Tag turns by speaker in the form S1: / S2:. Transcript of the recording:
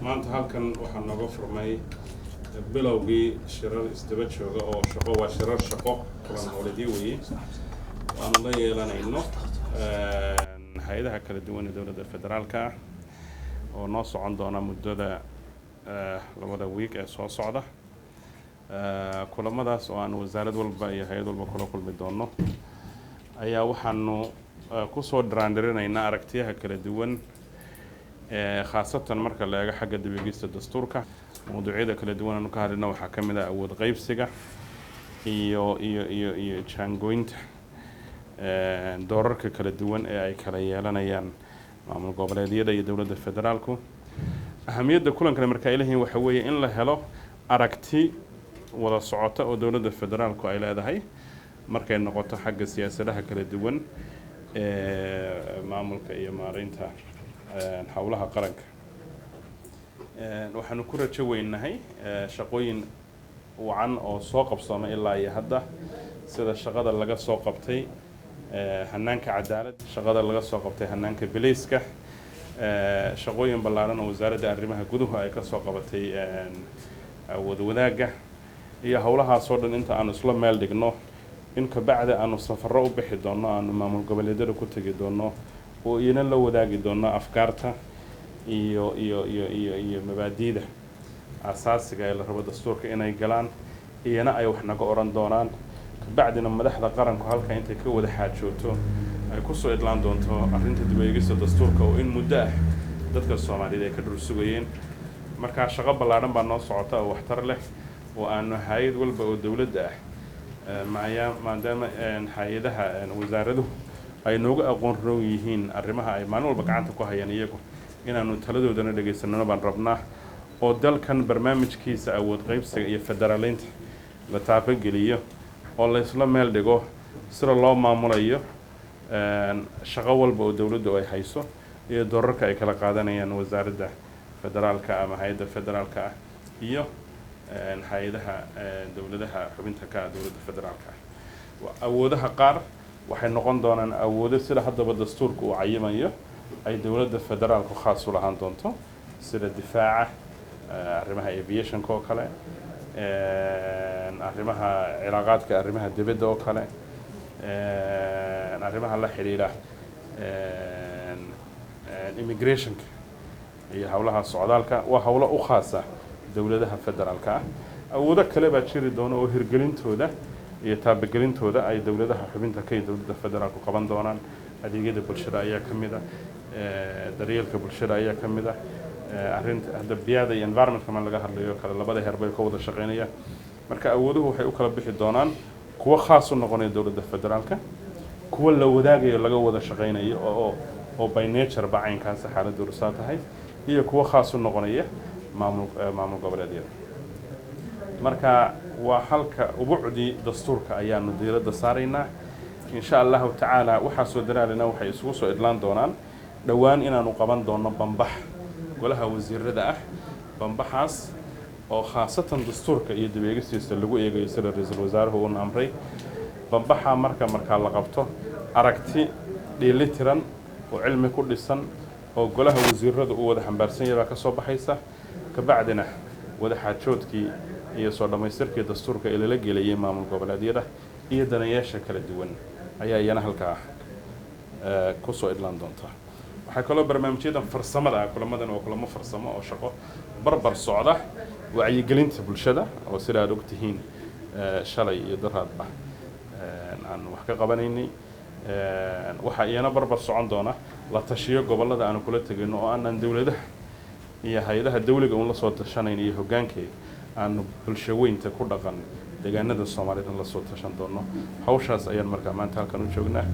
S1: maanta halkan waxaa nooga furmay bilowgii shirar isdaba jooga oo shaqo waa shirar shaqo kulan howleedyo weeye waanu la yeelanayno hay'adaha kala duwan ee dowladda federaalka ah oo noo socon doona muddada labada week ee soo socda kulamadaas oo aan wasaarad walba iyo hay'ad walba kula kulmi doono ayaa waxaanu ku soo dhiraandhirinaynaa aragtiyaha kala duwan khaasatan marka la eego xagga dib-u-eegista dastuurka mawduucyada kala duwan aanu ka hadlayno waxaa ka mid ah awood qaybsiga iyo jaangoynta doorarka kala duwan ee ay kala yeelanayaan maamul goboleedyada iyo dowladda federaalku ahamiyadda kulankana marka ay leeyihiin waxa weeye in la helo aragti wada socota oo dowladda federaalku ay leedahay markay noqoto xagga siyaasadaha kala duwan ee maamulka iyo maareynta hawlaha qaranka waxaanu ku rajo weynahay shaqooyin wacan oo soo qabsoomay ilaa iyo hadda sida shaqada laga soo qabtay hanaanka cadaaladda shaqada laga soo qabtay hanaanka bilayska shaqooyin ballaaran oo wasaaradda arrimaha guduhu ay ka soo qabatay awood wadaagga iyo howlahaas oo dhan inta aanu isla meel dhigno in ka bacdi aanu safarro u bixi doono aanu maamul goboleedyada ku tegi doono oo iyana la wadaagi doono afkaarta iyo mabaadi'da asaasiga ee la rabo dastuurka inay galaan iyana ay wax naga oran doonaan kabacdina madaxda qaranku halka intay ka wada xaajooto ay ku soo idlaan doonto arrinta dib-u-eegista dastuurka oo in muddo ah dadka Soomaaliyeed ay ka dhul sugayeen marka shaqo ballaaran baa noo socota oo waxtar leh oo aanu hay'ad walba oo dowladda ah maadaama hay'adaha wasaaraduhu ay nooga aqoon roon yihiin arrimaha ay maalin walba gacanta ku hayaan iyagu inaanu taladoodana dhagaysanano baan rabnaa oo dalkan barnaamijkiisa awood qaybsiga iyo federaaleynta la taabageliyo oo la isla meel dhigo sida loo maamulayo shaqo walba oo dowladdu ay hayso iyo doorarka ay kala qaadanayaan wasaaradda federaalka ama hay'adda federaalka ah iyo hay'adaha dowladaha xubinta ka dowladda federaalka ah awoodaha qaar waxay noqon doonaan awoodo sida haddaba dastuurka uu cayimayo ay dowladda federaalku khaas u lahaan doonto sida difaaca arrimaha aviationka oo kale arrimaha cilaaqaadka arrimaha dibadda oo kale arrimaha la xiriira immigrationka iyo howlaha socdaalka waa howlo u khaasa dowladaha federaalka ah awoodo kale baa jiri doona oo hirgelintooda iyo taabagelintooda ay dowladaha xubinta ka dowladda federaalku qaban doonaan adeegyada bulshada ayaa ka mid ah daryeelka bulshada ayaa ka mid ah arrinta hadda biyada iyo environmentka ma laga hadlayo kale labada heer bay ka wada shaqeynayaan marka awooduhu waxay u kala bixi doonaan kuwa khaas u noqonaya dowladda federaalka kuwa la wadaagayo laga wada shaqeynayo oo by nature ba caynkaas xaaladdu rusaa tahay iyo kuwa khaas u noqonaya maamul goboleedyada marka waa halka ubucdii dastuurka ayaanu diiradda saaraynaa insha allahu tacaala waxaa soo daraalina waxay isugu soo idlaan doonaan dhowaan inaanu qaban doono bambax golaha wasiirada ah bambaxaas oo khaasatan dastuurka iyo dib-u-eegistiisa lagu eegayo sida ra-iisul wasaaruhu uuna amray bambaxa markaa la qabto aragti dheelitiran oo cilmi ku dhisan oo golaha wasiirada uu wada xambaarsan yahay baa ka soo baxaysa kabacdina wada xaajoodkii iyo soo dhamaystirkii dastuurka ee lala gelayay maamul goboleedyada iyo danayaasha kala duwan ayaa iyana halkaa ku soo idlaan doonta waxaa kaloo barnaamijyadan farsamada kulamadan oo kulamo farsamo oo shaqo barbar socda wacyigelinta bulshada oo sida aad ogtihiin shalay iyo daraadba aan wax ka qabanaynay waxaa iyana barbar socon doona la tashiyo gobollada aanu kula tegayno oo aanan dowladaha iyo hay'adaha dawliga uun la soo tashanayn iyo hoggaankeeda aanu bulsho weynta ku dhaqan deegaanada Soomaaliyeed la soo tashan doono hawshaas ayaan markaa maanta halkan u joognaa